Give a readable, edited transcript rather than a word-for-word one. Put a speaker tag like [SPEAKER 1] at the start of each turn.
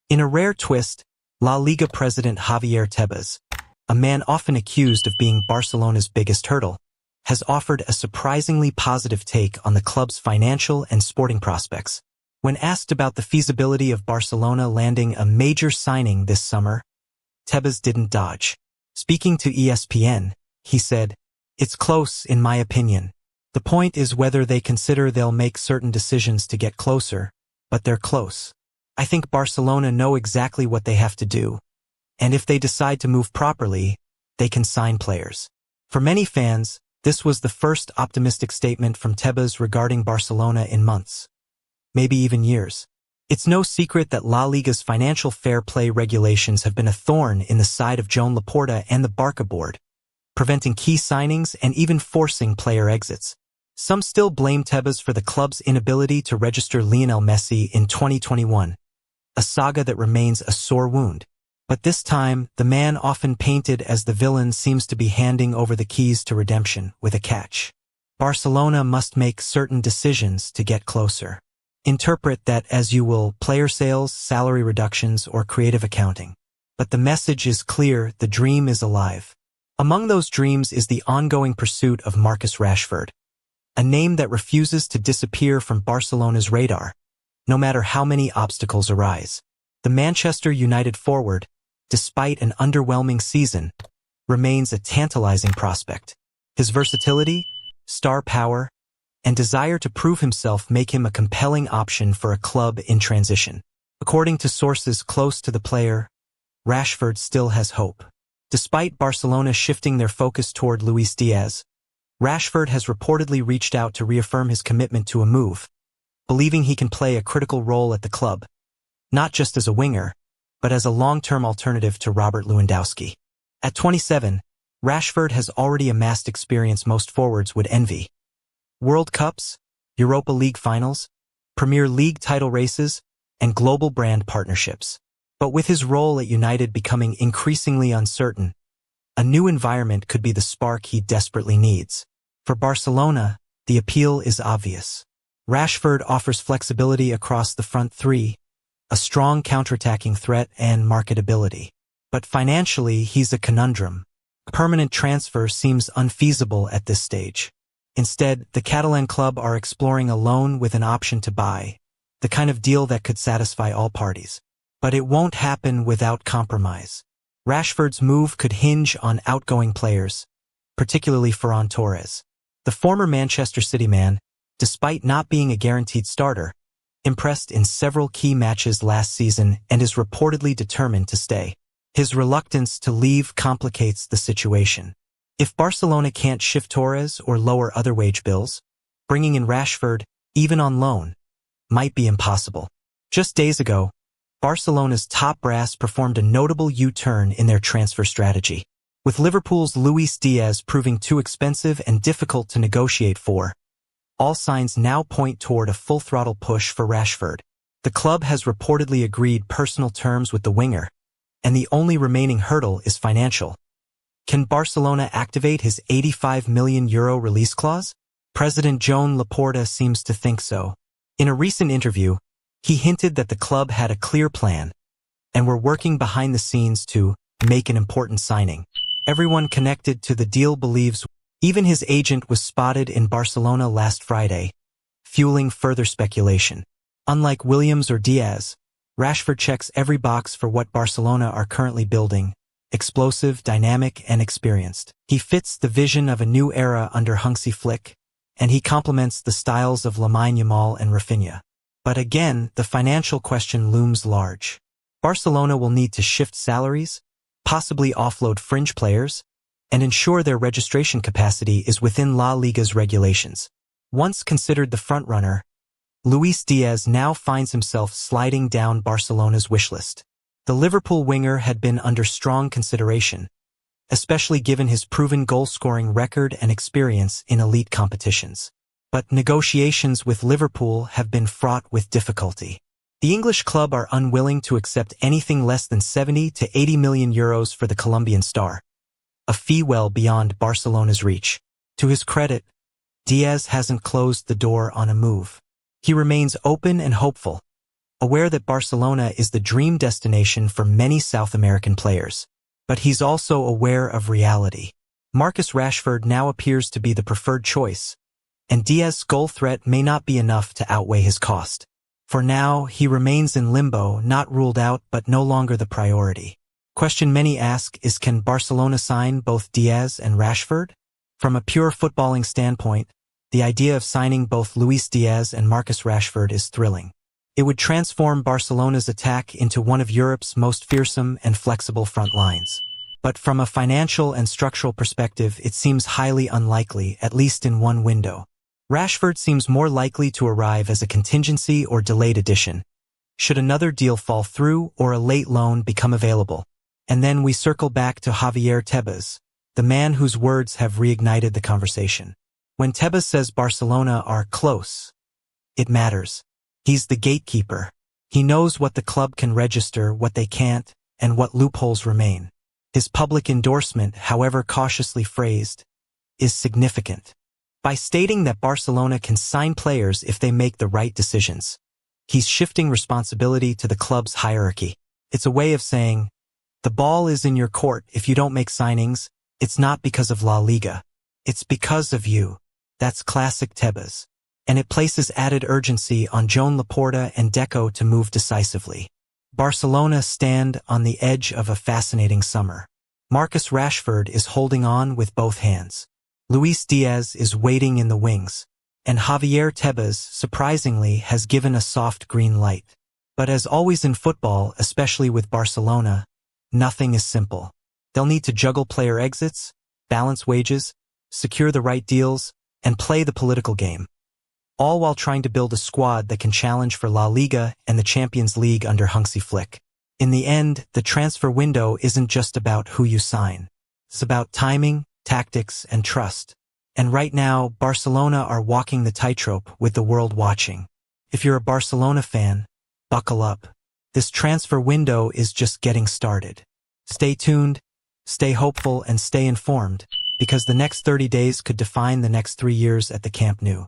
[SPEAKER 1] In a rare twist, La Liga president Javier Tebas, a man often accused of being Barcelona's biggest hurdle, has offered a surprisingly positive take on the club's financial and sporting prospects. When asked about the feasibility of Barcelona landing a major signing this summer, Tebas didn't dodge. Speaking to ESPN, he said, "It's close, in my opinion. The point is whether they consider they'll make certain decisions to get closer, but they're close. I think Barcelona know exactly what they have to do, and if they decide to move properly, they can sign players." For many fans, this was the first optimistic statement from Tebas regarding Barcelona in months, maybe even years. It's no secret that La Liga's financial fair play regulations have been a thorn in the side of Joan Laporta and the Barca board, preventing key signings and even forcing player exits. Some still blame Tebas for the club's inability to register Lionel Messi in 2021, a saga that remains a sore wound. But this time, the man often painted as the villain seems to be handing over the keys to redemption with a catch. Barcelona must make certain decisions to get closer. Interpret that as you will: player sales, salary reductions, or creative accounting. But the message is clear: the dream is alive. Among those dreams is the ongoing pursuit of Marcus Rashford, a name that refuses to disappear from Barcelona's radar, no matter how many obstacles arise. The Manchester United forward, despite an underwhelming season, remains a tantalizing prospect. His versatility, star power, and desire to prove himself make him a compelling option for a club in transition. According to sources close to the player, Rashford still has hope. Despite Barcelona shifting their focus toward Luis Díaz, Rashford has reportedly reached out to reaffirm his commitment to a move, believing he can play a critical role at the club, not just as a winger, but as a long-term alternative to Robert Lewandowski. At 27, Rashford has already amassed experience most forwards would envy: World Cups, Europa League finals, Premier League title races, and global brand partnerships. But with his role at United becoming increasingly uncertain, a new environment could be the spark he desperately needs. For Barcelona, the appeal is obvious. Rashford offers flexibility across the front three, a strong counterattacking threat, and marketability. But financially, he's a conundrum. A permanent transfer seems unfeasible at this stage. Instead, the Catalan club are exploring a loan with an option to buy, the kind of deal that could satisfy all parties. But it won't happen without compromise. Rashford's move could hinge on outgoing players, particularly Ferran Torres. The former Manchester City man, despite not being a guaranteed starter, impressed in several key matches last season and is reportedly determined to stay. His reluctance to leave complicates the situation. If Barcelona can't shift Torres or lower other wage bills, bringing in Rashford, even on loan, might be impossible. Just days ago, Barcelona's top brass performed a notable U-turn in their transfer strategy. With Liverpool's Luis Díaz proving too expensive and difficult to negotiate for, all signs now point toward a full-throttle push for Rashford. The club has reportedly agreed personal terms with the winger, and the only remaining hurdle is financial. Can Barcelona activate his €85 million release clause? President Joan Laporta seems to think so. In a recent interview, he hinted that the club had a clear plan and were working behind the scenes to make an important signing. Everyone connected to the deal believes. Even his agent was spotted in Barcelona last Friday, fueling further speculation. Unlike Williams or Diaz, Rashford checks every box for what Barcelona are currently building: explosive, dynamic, and experienced. He fits the vision of a new era under Hansi Flick, and he complements the styles of Lamine Yamal and Rafinha. But again, the financial question looms large. Barcelona will need to shift salaries, possibly offload fringe players, and ensure their registration capacity is within La Liga's regulations. Once considered the frontrunner, Luis Díaz now finds himself sliding down Barcelona's wishlist. The Liverpool winger had been under strong consideration, especially given his proven goal-scoring record and experience in elite competitions. But negotiations with Liverpool have been fraught with difficulty. The English club are unwilling to accept anything less than €70 to €80 million for the Colombian star, a fee well beyond Barcelona's reach. To his credit, Diaz hasn't closed the door on a move. He remains open and hopeful, aware that Barcelona is the dream destination for many South American players. But he's also aware of reality. Marcus Rashford now appears to be the preferred choice, and Diaz's goal threat may not be enough to outweigh his cost. For now, he remains in limbo, not ruled out but no longer the priority. Question many ask is, can Barcelona sign both Diaz and Rashford? From a pure footballing standpoint, the idea of signing both Luis Díaz and Marcus Rashford is thrilling. It would transform Barcelona's attack into one of Europe's most fearsome and flexible front lines. But from a financial and structural perspective, it seems highly unlikely, at least in one window. Rashford seems more likely to arrive as a contingency or delayed addition, should another deal fall through or a late loan become available. And then we circle back to Javier Tebas, the man whose words have reignited the conversation. When Tebas says Barcelona are close, it matters. He's the gatekeeper. He knows what the club can register, what they can't, and what loopholes remain. His public endorsement, however cautiously phrased, is significant. By stating that Barcelona can sign players if they make the right decisions, he's shifting responsibility to the club's hierarchy. It's a way of saying, the ball is in your court. If you don't make signings, it's not because of La Liga. It's because of you. That's classic Tebas. And it places added urgency on Joan Laporta and Deco to move decisively. Barcelona stand on the edge of a fascinating summer. Marcus Rashford is holding on with both hands. Luis Díaz is waiting in the wings, and Javier Tebas, surprisingly, has given a soft green light. But as always in football, especially with Barcelona, nothing is simple. They'll need to juggle player exits, balance wages, secure the right deals, and play the political game, all while trying to build a squad that can challenge for La Liga and the Champions League under Hansi Flick. In the end, the transfer window isn't just about who you sign. It's about timing, tactics, and trust. And right now, Barcelona are walking the tightrope with the world watching. If you're a Barcelona fan, buckle up. This transfer window is just getting started. Stay tuned, stay hopeful, and stay informed, because the next 30 days could define the next 3 years at the Camp Nou.